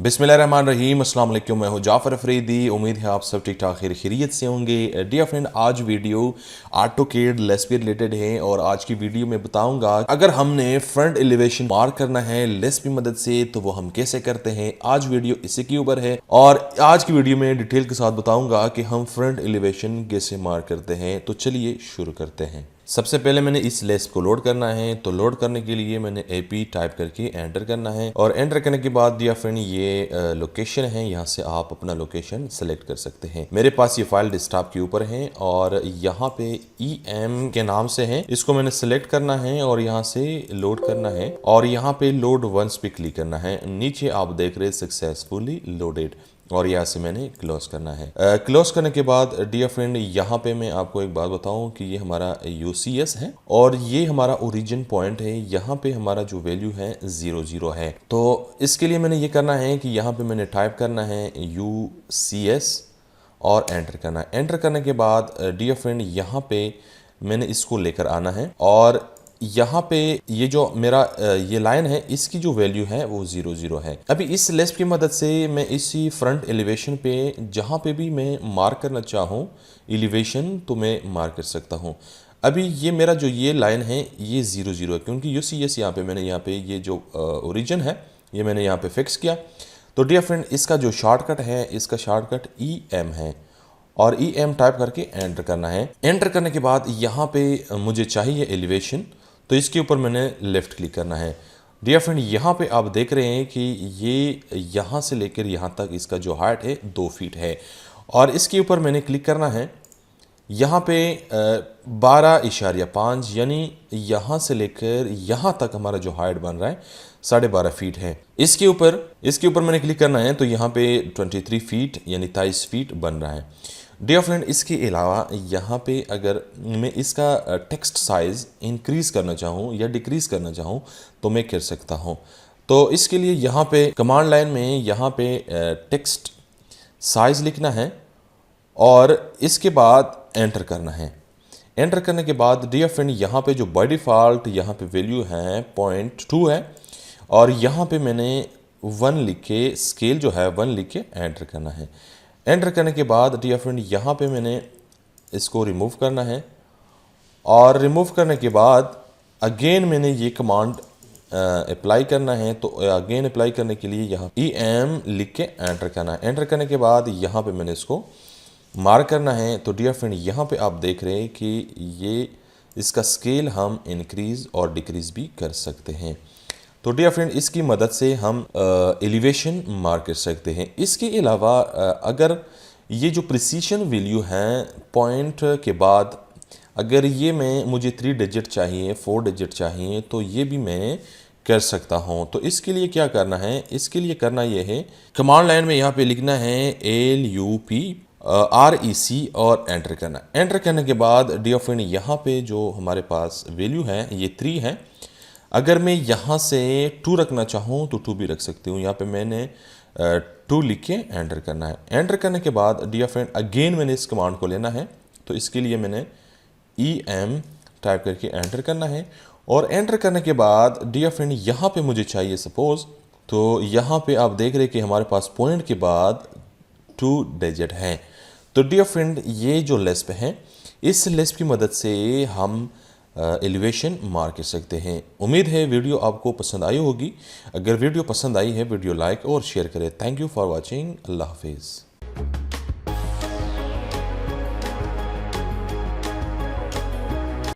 बिस्मिल्लाहिर्रहमानिर्रहीम, अस्सलाम वालेकुम। मैं हूं जाफ़र अफरीदी। उम्मीद है आप सब ठीक ठाक खैरियत से होंगे। डियर फ्रेंड, आज वीडियो ऑटोकेड लेस के रिलेटेड है और आज की वीडियो में बताऊंगा अगर हमने फ्रंट एलिवेशन मार्क करना है लेस की मदद से तो वो हम कैसे करते हैं। आज वीडियो इसी के ऊपर है और आज की वीडियो में डिटेल के साथ बताऊंगा कि हम फ्रंट एलिवेशन कैसे मार्क करते हैं। तो चलिए शुरू करते हैं। सबसे पहले मैंने इस लेस को लोड करना है, तो लोड करने के लिए मैंने AP टाइप करके एंटर करना है और एंटर करने के बाद डियर फ्रेंड ये लोकेशन है, यहाँ से आप अपना लोकेशन सेलेक्ट कर सकते हैं। मेरे पास ये फाइल डेस्कटॉप के ऊपर है और यहाँ पे EM के नाम से है, इसको मैंने सेलेक्ट करना है और यहाँ से लोड करना है और यहाँ पे लोड वंस पे क्लिक करना है। नीचे आप देख रहे सक्सेसफुली लोडेड और यहाँ से मैंने क्लोज करना है। क्लोज करने के बाद डियर फ्रेंड यहाँ पे मैं आपको एक बात बताऊं कि ये हमारा UCS है और ये हमारा ओरिजिन पॉइंट है। यहाँ पे हमारा जो वैल्यू है 00 है। तो इसके लिए मैंने ये करना है कि यहाँ पे मैंने टाइप करना है UCS और एंटर करना है। एंटर करने के बाद डियर फ्रेंड यहाँ पे मैंने इसको लेकर आना है और यहाँ पे ये जो मेरा ये लाइन है इसकी जो वैल्यू है वो 00 है। अभी इस लेस की मदद से मैं इसी फ्रंट एलिवेशन पे जहाँ पे भी मैं मार्क करना चाहूँ एलिवेशन तो मैं मार्क कर सकता हूँ। अभी ये मेरा जो ये लाइन है ये 00 है क्योंकि UCS यहाँ पे मैंने यहाँ पे ये जो ओरिजिन है ये मैंने यहाँ पे फिक्स किया। तो डियर फ्रेंड इसका जो शॉर्टकट है इसका शॉर्टकट EM है और EM टाइप करके एंटर करना है। एंटर करने के बाद यहाँ पे मुझे चाहिए एलिवेशन, तो इसके ऊपर मैंने लेफ़्ट क्लिक करना है। डियर फ्रेंड यहाँ पे आप देख रहे हैं कि ये यहाँ से लेकर यहाँ तक इसका जो हाइट है 2 फीट है और इसके ऊपर मैंने क्लिक करना है। यहाँ पे 12.5 यानी यहाँ से लेकर यहाँ तक हमारा जो हाइट बन रहा है 12.5 फीट है। इसके ऊपर मैंने क्लिक करना है तो यहाँ पे 23 फीट यानी 23 फीट बन रहा है। डियर फ्रेंड इसके अलावा यहाँ पे अगर मैं इसका टेक्स्ट साइज़ इंक्रीज़ करना चाहूँ या डिक्रीज़ करना चाहूँ तो मैं कर सकता हूँ। तो इसके लिए यहाँ पे कमांड लाइन में यहाँ पे टेक्स्ट साइज़ लिखना है और इसके बाद एंटर करना है। एंटर करने के बाद डियर फ्रेंड यहाँ पे जो बाय डिफ़ॉल्ट यहाँ पे वैल्यू है 0.2 है और यहाँ पे मैंने 1 लिख के स्केल जो है 1 लिख के एंटर करना है। एंटर करने के बाद डियर फ्रेंड यहाँ पे मैंने इसको रिमूव करना है और रिमूव करने के बाद अगेन मैंने ये कमांड अप्लाई करना है। तो अगेन अप्लाई करने के लिए यहाँ EM लिख के एंटर करना है। एंटर करने के बाद यहाँ पे मैंने इसको मार्क करना है। तो डियर फ्रेंड यहाँ पे आप देख रहे हैं कि ये इसका स्केल हम इंक्रीज़ और डिक्रीज़ भी कर सकते हैं। तो डियर फ्रेंड इसकी मदद से हम एलिवेशन मार्क कर सकते हैं। इसके अलावा अगर ये जो प्रिसीशन वैल्यू है पॉइंट के बाद अगर ये मुझे 3 डिजिट चाहिए 4 डिजिट चाहिए तो ये भी मैं कर सकता हूँ। तो इसके लिए क्या करना है, इसके लिए करना ये है कमांड लाइन में यहाँ पे लिखना है LUP REC और एंटर करना। एंटर करने के बाद डियर फ्रेंड यहाँ पे जो हमारे पास वैल्यू है ये 3 है। अगर मैं यहाँ से 2 रखना चाहूँ तो 2 भी रख सकती हूँ। यहाँ पे मैंने 2 लिख के एंटर करना है। एंटर करने के बाद डियर फ्रेंड अगेन मैंने इस कमांड को लेना है। तो इसके लिए मैंने EM टाइप करके एंटर करना है और एंटर करने के बाद डियर फ्रेंड यहाँ पे मुझे चाहिए सपोज़, तो यहाँ पे आप देख रहे हैं कि हमारे पास पॉइंट के बाद 2 डिजिट हैं। तो डियर फ्रेंड ये जो लेस्प है इस लेस्प की मदद से हम एलिवेशन मार्क कर सकते हैं। उम्मीद है वीडियो आपको पसंद आई होगी। अगर वीडियो पसंद आई है वीडियो लाइक और शेयर करें। Thank you for watching. अल्लाह हाफिज़।